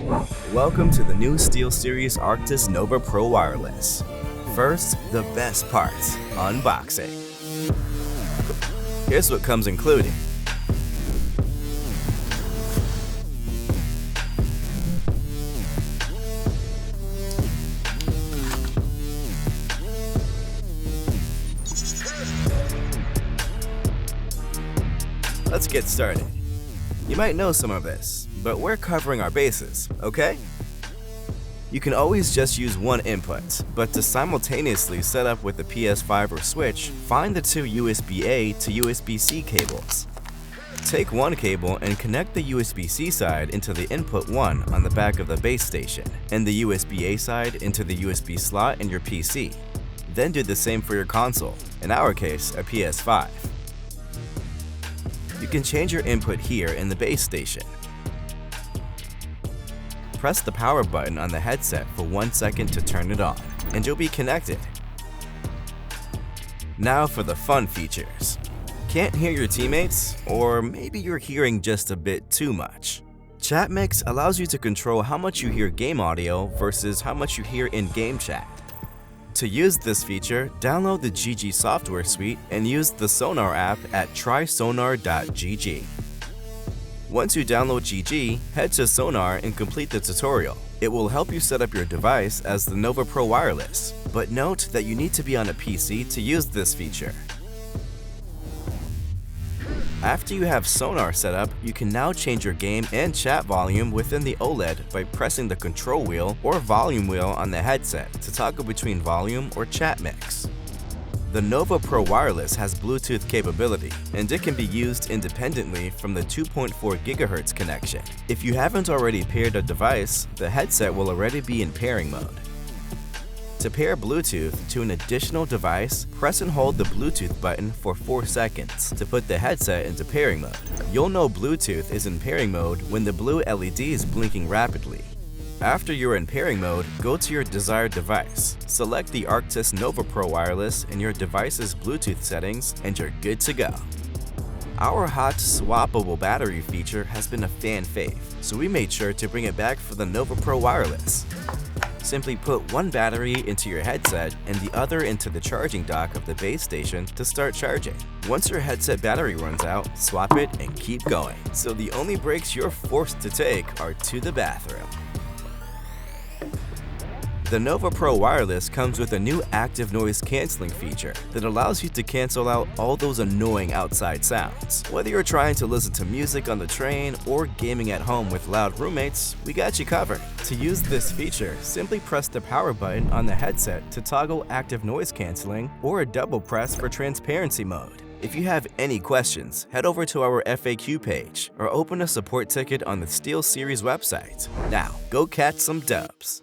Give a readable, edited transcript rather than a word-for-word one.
Welcome to the new SteelSeries Arctis Nova Pro Wireless. First, the best parts, unboxing. Here's what comes included. Let's get started. You might know some of this, but we're covering our bases, okay? You can always just use one input, but to simultaneously set up with the PS5 or Switch, find the two USB-A to USB-C cables. Take one cable and connect the USB-C side into the input 1 on the back of the base station, and the USB-A side into the USB slot in your PC. Then do the same for your console, in our case, a PS5. You can change your input here in the base station. Press the power button on the headset for 1 second to turn it on, and you'll be connected. Now for the fun features. Can't hear your teammates? Or maybe you're hearing just a bit too much. Chat Mix allows you to control how much you hear game audio versus how much you hear in game chat. To use this feature, download the GG software suite and use the Sonar app at trysonar.gg. Once you download GG, head to Sonar and complete the tutorial. It will help you set up your device as the Nova Pro Wireless, but note that you need to be on a PC to use this feature. After you have Sonar set up, you can now change your game and chat volume within the OLED by pressing the control wheel or volume wheel on the headset to toggle between volume or chat mix. The Nova Pro Wireless has Bluetooth capability, and it can be used independently from the 2.4 GHz connection. If you haven't already paired a device, the headset will already be in pairing mode. To pair Bluetooth to an additional device, press and hold the Bluetooth button for 4 seconds to put the headset into pairing mode. You'll know Bluetooth is in pairing mode when the blue LED is blinking rapidly. After you're in pairing mode, go to your desired device. Select the Arctis Nova Pro Wireless in your device's Bluetooth settings, and you're good to go. Our hot swappable battery feature has been a fan fave, so we made sure to bring it back for the Nova Pro Wireless. Simply put one battery into your headset and the other into the charging dock of the base station to start charging. Once your headset battery runs out, swap it and keep going. So the only breaks you're forced to take are to the bathroom. The Nova Pro Wireless comes with a new Active Noise Cancelling feature that allows you to cancel out all those annoying outside sounds. Whether you're trying to listen to music on the train or gaming at home with loud roommates, we got you covered. To use this feature, simply press the power button on the headset to toggle Active Noise Cancelling or a double press for transparency mode. If you have any questions, head over to our FAQ page or open a support ticket on the SteelSeries website. Now, go catch some dubs.